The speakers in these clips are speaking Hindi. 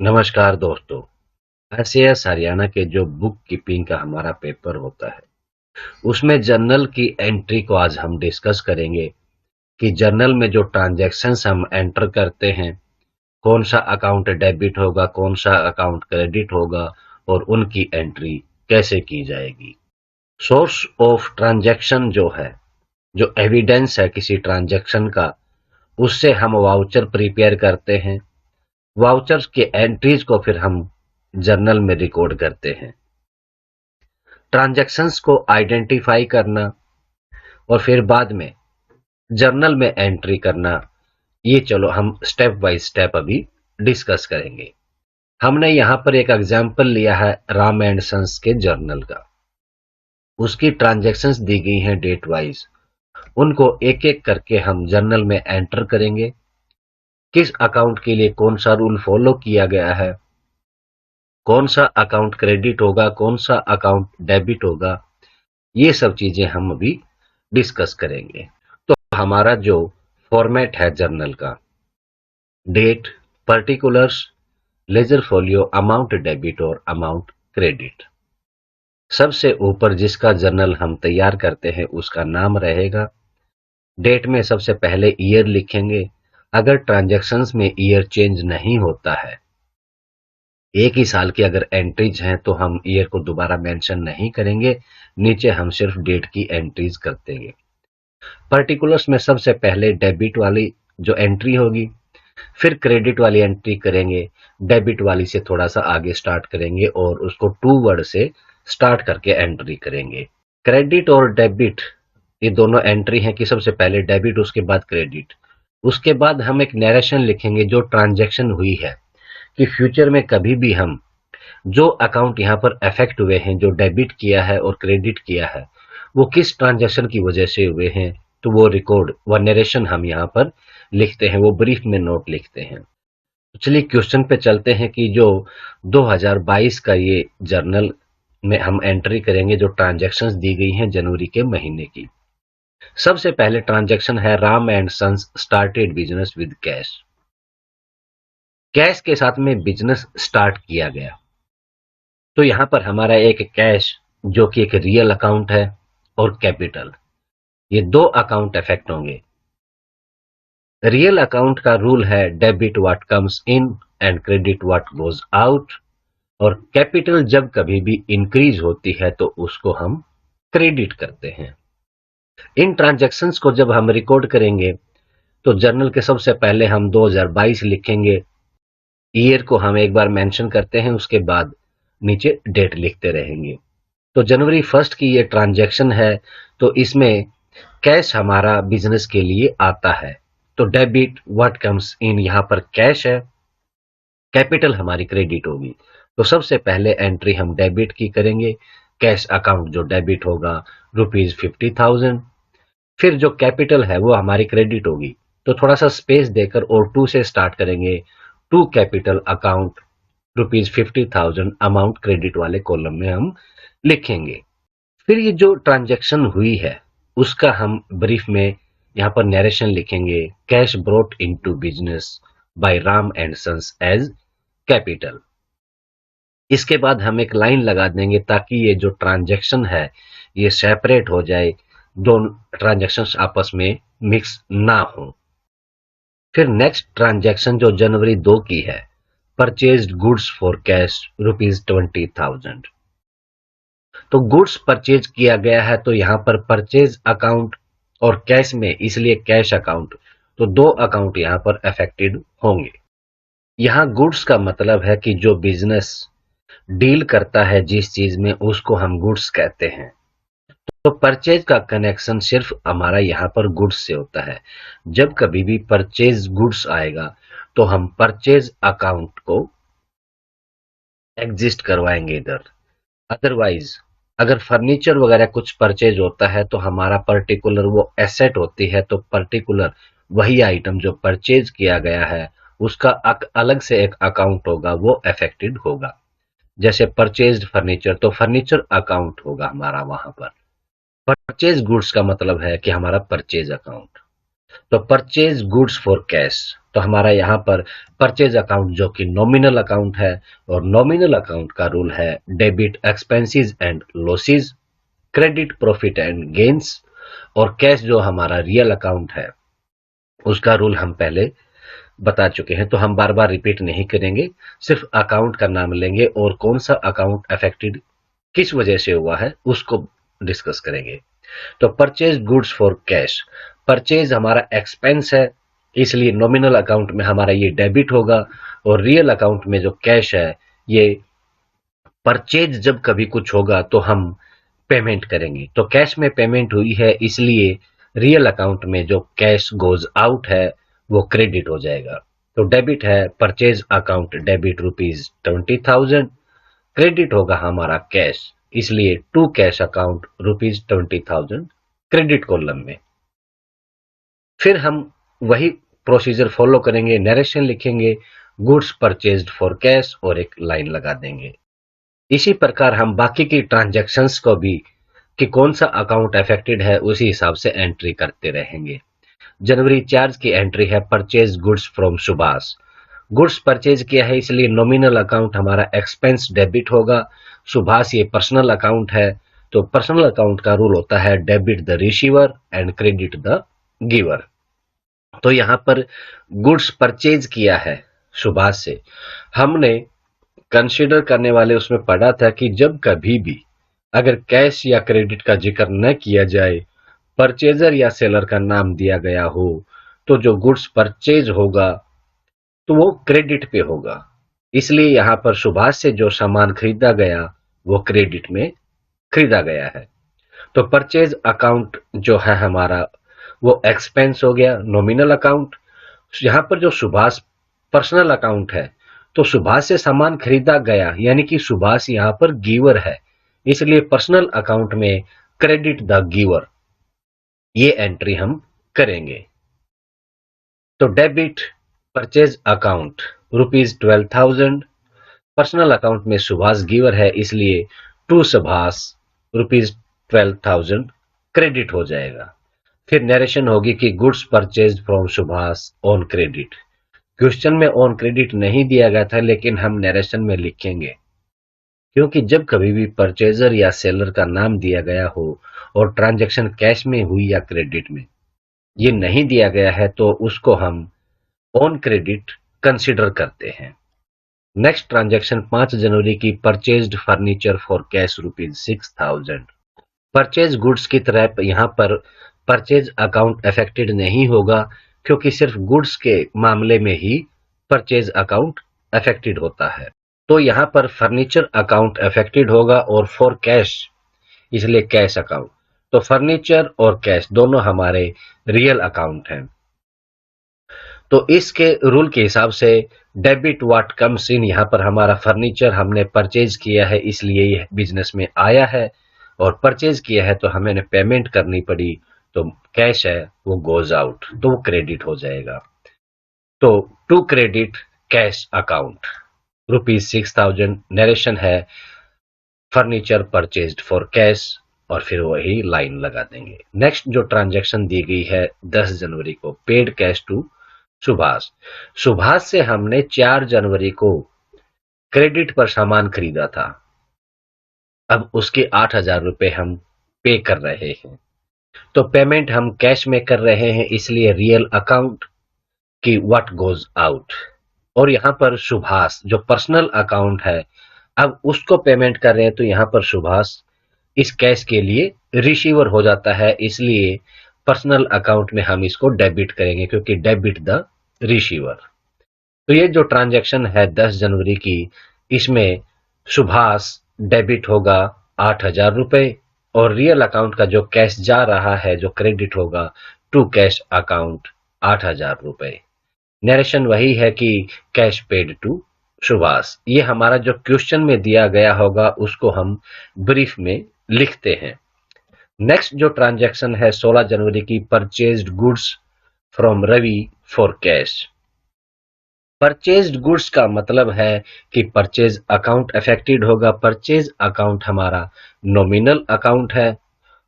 नमस्कार दोस्तों। आईसीएस हरियाणा के जो बुक कीपिंग का हमारा पेपर होता है उसमें जर्नल की एंट्री को आज हम डिस्कस करेंगे कि जर्नल में जो ट्रांजैक्शंस हम एंटर करते हैं, कौन सा अकाउंट डेबिट होगा, कौन सा अकाउंट क्रेडिट होगा और उनकी एंट्री कैसे की जाएगी। सोर्स ऑफ ट्रांजैक्शन जो है, जो एविडेंस है किसी ट्रांजैक्शन का, उससे हम वाउचर प्रिपेयर करते हैं। वाउचर्स के एंट्रीज को फिर हम जर्नल में रिकॉर्ड करते हैं। ट्रांजैक्शंस को आइडेंटिफाई करना और फिर बाद में जर्नल में एंट्री करना, ये चलो हम स्टेप बाय स्टेप अभी डिस्कस करेंगे। हमने यहाँ पर एक एग्जाम्पल लिया है राम एंड सन्स के जर्नल का। उसकी ट्रांजैक्शंस दी गई हैं डेट वाइज, उनको एक एक करके हम जर्नल में एंटर करेंगे। किस अकाउंट के लिए कौन सा रूल फॉलो किया गया है, कौन सा अकाउंट क्रेडिट होगा, कौन सा अकाउंट डेबिट होगा, ये सब चीजें हम अभी डिस्कस करेंगे। तो हमारा जो फॉर्मेट है जर्नल का, date, particulars, ledger folio, amount debit और अमाउंट क्रेडिट। सबसे ऊपर जिसका जर्नल हम तैयार करते हैं उसका नाम रहेगा। डेट में सबसे पहले ईयर लिखेंगे। अगर ट्रांजैक्शंस में ईयर चेंज नहीं होता है, एक ही साल की अगर एंट्रीज हैं तो हम ईयर को दोबारा मेंशन नहीं करेंगे, नीचे हम सिर्फ डेट की एंट्रीज कर देंगे। पर्टिकुलर्स में सबसे पहले डेबिट वाली जो एंट्री होगी, फिर क्रेडिट वाली एंट्री करेंगे। डेबिट वाली से थोड़ा सा आगे स्टार्ट करेंगे और उसको टू वर्ड से स्टार्ट करके एंट्री करेंगे। क्रेडिट और डेबिट ये दोनों एंट्री हैं कि सबसे पहले डेबिट उसके बाद क्रेडिट। उसके बाद हम एक नरेशन लिखेंगे जो ट्रांजैक्शन हुई है, कि फ्यूचर में कभी भी हम जो अकाउंट यहाँ पर अफेक्ट हुए हैं, जो डेबिट किया है और क्रेडिट किया है, वो किस ट्रांजैक्शन की वजह से हुए हैं, तो वो रिकॉर्ड व नरेशन हम यहाँ पर लिखते हैं, वो ब्रीफ में नोट लिखते हैं। तो चलिए क्वेश्चन पे चलते हैं कि जो 2022 का ये जर्नल में हम एंट्री करेंगे, जो ट्रांजैक्शंस दी गई हैं जनवरी के महीने की। सबसे पहले ट्रांजैक्शन है Ram and Sons started business with cash. Cash के साथ में बिजनेस स्टार्ट किया गया, तो यहां पर हमारा एक कैश जो कि एक रियल अकाउंट है और कैपिटल, ये दो अकाउंट इफेक्ट होंगे। रियल अकाउंट का रूल है debit what comes in and credit what goes out, और कैपिटल जब कभी भी इंक्रीज होती है तो उसको हम क्रेडिट करते हैं। इन ट्रांजैक्शंस को जब हम रिकॉर्ड करेंगे तो जर्नल के सबसे पहले हम 2022 लिखेंगे। ईयर को हम एक बार मेंशन करते हैं, उसके बाद नीचे डेट लिखते रहेंगे। तो जनवरी 1 की ये ट्रांजैक्शन है, तो इसमें कैश हमारा बिजनेस के लिए आता है, तो डेबिट व्हाट कम्स इन यहाँ पर कैश है, कैपिटल हमारी क्रेडिट होगी। तो सबसे पहले एंट्री हम डेबिट की करेंगे। कैश अकाउंट जो डेबिट होगा ₹50,000। फिर जो कैपिटल है वो हमारी क्रेडिट होगी, तो थोड़ा सा स्पेस देकर और टू से स्टार्ट करेंगे। To capital account ₹50,000 amount credit वाले कॉलम में हम लिखेंगे। फिर ये जो ट्रांजैक्शन हुई है उसका हम ब्रीफ में यहाँ पर नरेशन लिखेंगे। Cash brought into business by Ram and Sons as capital. इसके बाद हम एक लाइन लगा देंगे ताकि ये जो ट्रांजैक्शन है ये सेपरेट हो जाए, दोनों ट्रांजैक्शंस आपस में मिक्स ना हो। फिर नेक्स्ट ट्रांजैक्शन जो जनवरी 2 की है, परचेज्ड गुड्स फॉर कैश ₹20,000। तो गुड्स परचेज किया गया है, तो यहाँ पर परचेज अकाउंट और कैश में, इसलिए कैश अकाउंट, तो दो अकाउंट यहाँ पर अफेक्टेड होंगे। यहाँ गुड्स का मतलब है कि जो बिजनेस डील करता है जिस चीज में, उसको हम गुड्स कहते हैं। तो परचेज का कनेक्शन सिर्फ हमारा यहाँ पर गुड्स से होता है। जब कभी भी परचेज गुड्स आएगा तो हम परचेज अकाउंट को एग्जिस्ट करवाएंगे इधर। अदरवाइज अगर फर्नीचर वगैरह कुछ परचेज होता है तो हमारा पर्टिकुलर वो एसेट होती है, तो पर्टिकुलर वही आइटम जो परचेज किया गया है उसका अलग से एक अकाउंट होगा, वो अफेक्टेड होगा। जैसे परचेज्ड फर्नीचर, तो फर्नीचर अकाउंट होगा हमारा वहां पर। परचेज गुड्स का मतलब है कि हमारा परचेज अकाउंट। तो परचेज गुड्स फॉर कैश, तो हमारा यहाँ पर परचेज अकाउंट जो कि नॉमिनल अकाउंट है, और नॉमिनल अकाउंट का रूल है debit expenses and losses, credit profit and gains, और कैश जो हमारा रियल अकाउंट है उसका रूल हम पहले बता चुके हैं, तो हम बार बार रिपीट नहीं करेंगे, सिर्फ अकाउंट का नाम लेंगे और कौन सा अकाउंट अफेक्टेड किस वजह से हुआ है उसको डिस्कस करेंगे। तो purchase goods for cash, purchase हमारा एक्सपेंस है, इसलिए नॉमिनल अकाउंट में हमारा ये डेबिट होगा, और रियल अकाउंट में जो कैश है ये परचेज जब कभी कुछ होगा तो हम पेमेंट करेंगे, तो कैश में पेमेंट हुई है इसलिए रियल अकाउंट में जो कैश गोज आउट है वो क्रेडिट हो जाएगा। तो डेबिट है परचेज अकाउंट डेबिट ₹20,000, क्रेडिट होगा हमारा कैश, इसलिए to cash account ₹20,000 credit column में। फिर हम वही प्रोसीजर फॉलो करेंगे, नरेशन लिखेंगे, गुड्स परचेज्ड फॉर कैश और एक लाइन लगा देंगे। इसी प्रकार हम बाकी की ट्रांजैक्शंस को भी कि कौन सा अकाउंट अफेक्टेड है उसी हिसाब से एंट्री करते रहेंगे। जनवरी चार्ज की एंट्री है purchase goods from Subhash, goods purchase किया है इसलिए नॉमिनल अकाउंट हमारा एक्सपेंस डेबिट होगा। सुभाष ये पर्सनल अकाउंट है, तो पर्सनल अकाउंट का रूल होता है debit the receiver and credit the giver. तो यहाँ पर गुड्स परचेज किया है सुभाष से, हमने कंसीडर करने वाले उसमें पढ़ा था कि जब कभी भी अगर कैश या क्रेडिट का जिक्र न किया जाए, परचेजर या सेलर का नाम दिया गया हो, तो जो गुड्स परचेज होगा तो वो क्रेडिट पे होगा। इसलिए यहाँ पर सुभाष से जो सामान खरीदा गया वो क्रेडिट में खरीदा गया है। तो परचेज अकाउंट जो है हमारा वो एक्सपेंस हो गया, नॉमिनल अकाउंट। यहाँ पर जो सुभाष पर्सनल अकाउंट है, तो सुभाष से सामान खरीदा गया यानी कि सुभाष यहाँ पर गिवर है, इसलिए पर्सनल अकाउंट में क्रेडिट द गिवर ये एंट्री हम करेंगे। तो debit purchase account ₹12,000, personal account में सुभाष गिवर है इसलिए टू सुभाष ₹12,000 क्रेडिट हो जाएगा। फिर नरेशन होगी कि goods purchase from Subhash on credit. Question में ऑन क्रेडिट नहीं दिया गया था लेकिन हम नरेशन में लिखेंगे, क्योंकि जब कभी भी परचेजर या सेलर का नाम दिया गया हो और ट्रांजैक्शन कैश में हुई या क्रेडिट में ये नहीं दिया गया है तो उसको हम ऑन क्रेडिट कंसिडर करते हैं। नेक्स्ट ट्रांजैक्शन 5 जनवरी की purchased furniture for cash ₹6,000। Purchase goods की तरह यहाँ पर परचेज अकाउंट अफेक्टेड नहीं होगा, क्योंकि सिर्फ गुड्स के मामले में ही परचेज अकाउंट अफेक्टेड होता है। तो यहाँ पर फर्नीचर अकाउंट अफेक्टेड होगा और फॉर कैश इसलिए कैश अकाउंट। तो फर्नीचर और कैश दोनों हमारे रियल अकाउंट हैं। तो इसके रूल के हिसाब से डेबिट व्हाट कम्स इन, यहाँ पर हमारा फर्नीचर हमने परचेज किया है इसलिए यह बिजनेस में आया है, और परचेज किया है तो हमें पेमेंट करनी पड़ी, तो कैश है वो गोज आउट, तो वो क्रेडिट हो जाएगा। तो to credit cash account ₹6,000, narration है फर्नीचर परचेज्ड फॉर कैश, और फिर वही लाइन लगा देंगे। नेक्स्ट जो ट्रांजैक्शन दी गई है 10 जनवरी को, paid cash to Subhash. Subhash से हमने 4 जनवरी को क्रेडिट पर सामान खरीदा था, अब उसके 8,000 रुपए हम पे कर रहे हैं, तो पेमेंट हम कैश में कर रहे हैं इसलिए रियल अकाउंट की व्हाट गोज आउट। और यहाँ पर सुभाष जो पर्सनल अकाउंट है अब उसको पेमेंट कर रहे हैं, तो यहाँ पर सुभाष इस कैश के लिए रिसीवर हो जाता है, इसलिए पर्सनल अकाउंट में हम इसको डेबिट करेंगे क्योंकि डेबिट द रिसीवर। तो ये जो ट्रांजैक्शन है 10 जनवरी की, इसमें सुभाष डेबिट होगा 8,000 रुपए और रियल अकाउंट का जो कैश जा रहा है जो क्रेडिट होगा टू कैश अकाउंट 8,000 रुपए। नरेशन वही है कि कैश पेड टू सुभाष। ये हमारा जो क्वेश्चन में दिया गया होगा उसको हम ब्रीफ में लिखते हैं। नेक्स्ट जो ट्रांजैक्शन है 16 जनवरी की, purchased goods from Ravi for cash. Purchased goods का मतलब है कि परचेज अकाउंट अफेक्टेड होगा। परचेज अकाउंट हमारा नॉमिनल अकाउंट है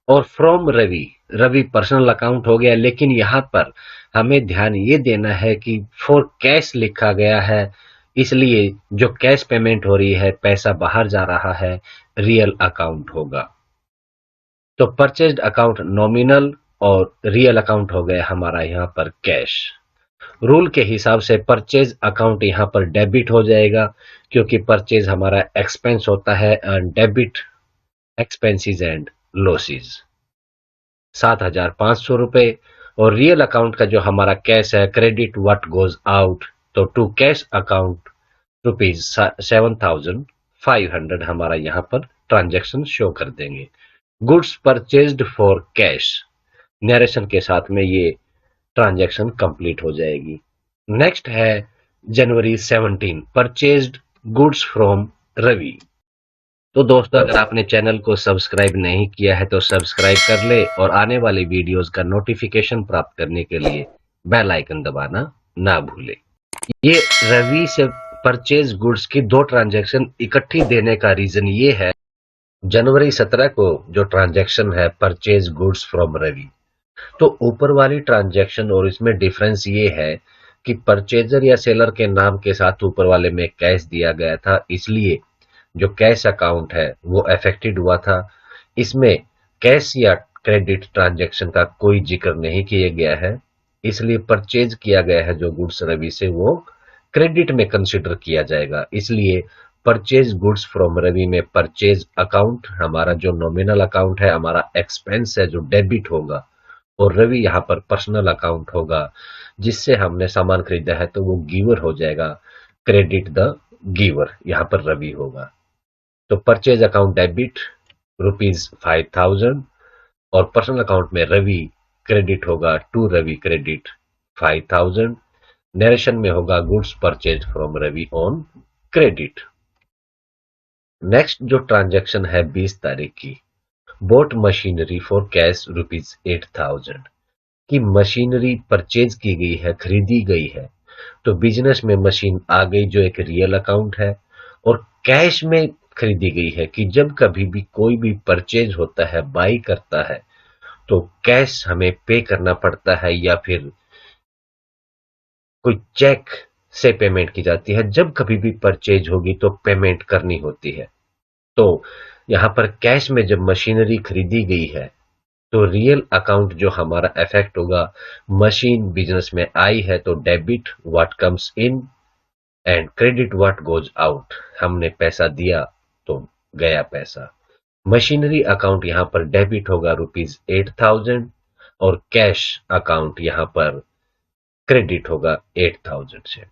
और from Ravi, Ravi personal account हो गया, लेकिन यहाँ पर हमें ध्यान ये देना है कि फॉर कैश लिखा गया है, इसलिए जो कैश पेमेंट हो रही है, पैसा बाहर जा रहा है, रियल अकाउंट होगा। तो परचेज्ड अकाउंट नॉमिनल और रियल अकाउंट हो गया हमारा यहाँ पर कैश। रूल के हिसाब से परचेज अकाउंट यहाँ पर डेबिट हो जाएगा, क्योंकि परचेज हमारा एक्सपेंस होता है, and debit expenses and losses. 7,500 रुपए। और रियल अकाउंट का जो हमारा कैश है, क्रेडिट व्हाट गोज आउट, तो टू कैश अकाउंट ₹7,500 हमारा यहाँ पर ट्रांजैक्शन शो कर देंगे। Goods purchased for cash narration के साथ में ये ट्रांजैक्शन कंप्लीट हो जाएगी। नेक्स्ट है जनवरी 17 परचेज्ड गुड्स फ्रॉम रवि। तो दोस्तों, अगर आपने चैनल को सब्सक्राइब नहीं किया है तो सब्सक्राइब कर ले, और आने वाली वीडियोस का नोटिफिकेशन प्राप्त करने के लिए बेल आइकन दबाना ना भूले। ये रवि से परचेज गुड्स की 2 ट्रांजैक्शन इकट्ठी देने का रीजन ये है, जनवरी 17 को जो ट्रांजैक्शन है परचेज गुड्स फ्रॉम रवि, तो ऊपर वाली ट्रांजैक्शन और इसमें डिफरेंस ये है कि परचेजर या सेलर के नाम के साथ ऊपर वाले में कैश दिया गया था, इसलिए जो कैश अकाउंट है वो अफेक्टेड हुआ था। इसमें कैश या क्रेडिट ट्रांजैक्शन का कोई जिक्र नहीं किया गया है, इसलिए परचेज किया गया है जो गुड्स रवि से, वो क्रेडिट में कंसिडर किया जाएगा। इसलिए परचेज गुड्स फ्रॉम रवि में परचेज अकाउंट हमारा जो नॉमिनल अकाउंट है, हमारा एक्सपेंस है जो डेबिट होगा, और रवि यहाँ पर पर्सनल अकाउंट होगा, जिससे हमने सामान खरीदा है तो वो गिवर हो जाएगा, क्रेडिट द गिवर यहाँ पर रवि होगा। तो परचेज अकाउंट डेबिट ₹5,000, और पर्सनल अकाउंट में रवि क्रेडिट होगा टू रवि क्रेडिट 5,000। नरेशन में होगा goods purchase from Ravi on credit. Next जो ट्रांजैक्शन है 20 तारीख की, बोट मशीनरी फॉर कैश ₹8,000 की मशीनरी परचेज की गई है, खरीदी गई है। तो बिजनेस में मशीन आ गई जो एक रियल अकाउंट है, और कैश में खरीदी गई है कि जब कभी भी कोई भी परचेज होता है, बाई करता है, तो कैश हमें पे करना पड़ता है या फिर कोई चेक से पेमेंट की जाती है। जब कभी भी परचेज होगी तो पेमेंट करनी होती है। तो यहाँ पर कैश में जब मशीनरी खरीदी गई है तो रियल अकाउंट जो हमारा इफेक्ट होगा, मशीन बिजनेस में आई है तो debit what comes in and credit what goes out, हमने पैसा दिया तो गया पैसा। मशीनरी अकाउंट यहाँ पर डेबिट होगा ₹8,000, और कैश अकाउंट यहाँ पर क्रेडिट होगा 8,000 से।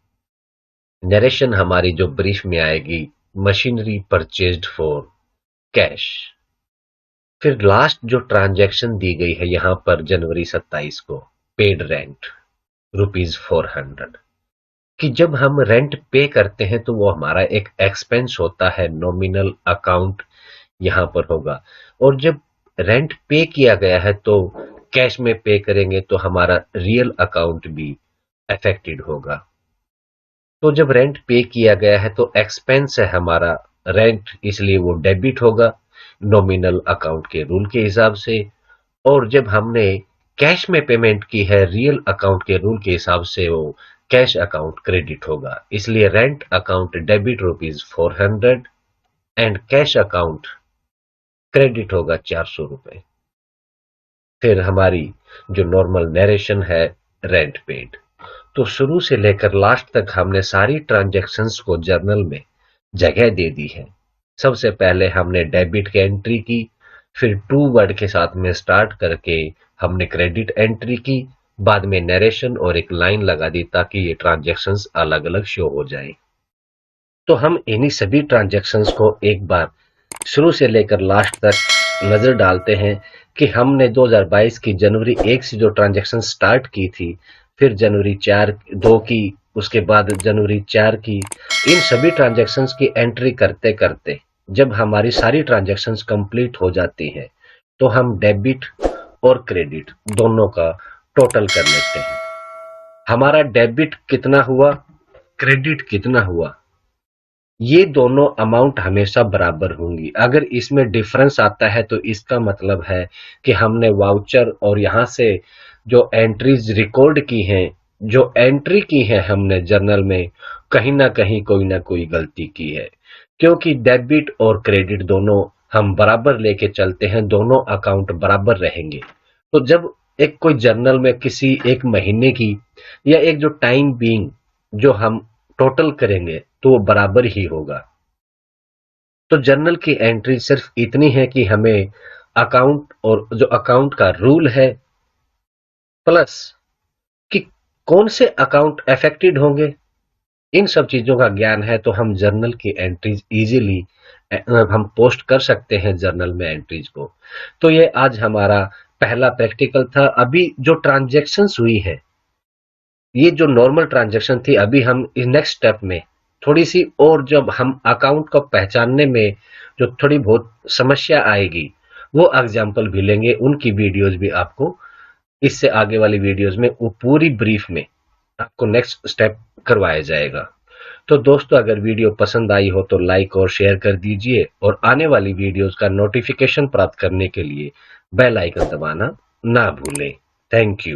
नरेशन हमारी जो ब्रीफ में आएगी, मशीनरी परचेज्ड फॉर कैश। फिर लास्ट जो ट्रांजैक्शन दी गई है यहाँ पर जनवरी 27 को, पेड रेंट ₹400, कि जब हम रेंट पे करते हैं तो वो हमारा एक एक्सपेंस होता है, नॉमिनल अकाउंट यहाँ पर होगा, और जब रेंट पे किया गया है तो कैश में पे करेंगे तो हमारा रियल अकाउंट भी अफेक्टेड होगा। तो जब रेंट पे किया गया है तो एक्सपेंस है हमारा रेंट, इसलिए वो डेबिट होगा नॉमिनल अकाउंट के रूल के हिसाब से, और जब हमने कैश में पेमेंट की है रियल अकाउंट के रूल के हिसाब से, वो कैश अकाउंट क्रेडिट होगा, इसलिए rent account debit ₹400 and cash account credit होगा ₹400। फिर हमारी जो नॉर्मल नरेशन है रेंट पेड। तो शुरू से लेकर लास्ट तक हमने सारी ट्रांजैक्शंस को जर्नल में जगह दे दी है। सबसे पहले हमने डेबिट की एंट्री की, फिर टू वर्ड के साथ में स्टार्ट करके हमने क्रेडिट एंट्री की, बाद में नरेशन और एक लाइन लगा दी ताकि ये ट्रांजैक्शंस अलग अलग शो हो जाए। तो हम इन्हीं सभी ट्रांजैक्शंस को एक बार शुरू से लेकर लास्ट तक नजर डालते हैं कि हमने 2022 की जनवरी 1 से जो ट्रांजैक्शन स्टार्ट की थी, फिर जनवरी 2 की, उसके बाद जनवरी 4 की, इन सभी ट्रांजैक्शंस की एंट्री करते करते जब हमारी सारी ट्रांजैक्शंस कंप्लीट हो जाती हैं तो हम डेबिट और क्रेडिट दोनों का टोटल कर लेते हैं। हमारा डेबिट कितना हुआ, क्रेडिट कितना हुआ, ये दोनों अमाउंट हमेशा बराबर होंगी। अगर इसमें डिफरेंस आता है तो इसका मतलब है कि हमने वाउचर और यहां से जो एंट्रीज रिकॉर्ड की हैं, जो एंट्री की है हमने जर्नल में, कहीं ना कोई गलती की है। क्योंकि डेबिट और क्रेडिट दोनों हम बराबर लेके चलते हैं, दोनों अकाउंट बराबर रहेंगे। तो जब एक कोई जर्नल में किसी एक महीने की या एक जो टाइम बीइंग जो हम टोटल करेंगे तो वो बराबर ही होगा। तो जर्नल की एंट्री सिर्फ इतनी है कि हमें अकाउंट और जो अकाउंट का रूल है प्लस कि कौन से अकाउंट अफेक्टेड होंगे, इन सब चीजों का ज्ञान है तो हम जर्नल की एंट्रीज इजीली हम पोस्ट कर सकते हैं जर्नल में एंट्रीज को। तो ये आज हमारा पहला प्रैक्टिकल था। अभी जो ट्रांजैक्शंस हुई है, ये जो नॉर्मल ट्रांजैक्शन थी, अभी हम इस नेक्स्ट स्टेप में थोड़ी सी और जब हम अकाउंट को पहचानने में जो थोड़ी बहुत समस्या आएगी वो एग्जाम्पल भी लेंगे, उनकी वीडियोस भी आपको इससे आगे वाली वीडियोस में वो पूरी ब्रीफ में आपको नेक्स्ट स्टेप करवाया जाएगा। तो दोस्तों, अगर वीडियो पसंद आई हो तो लाइक और शेयर कर दीजिए और आने वाली वीडियोस का नोटिफिकेशन प्राप्त करने के लिए बेल आइकन दबाना ना भूलें। Thank you.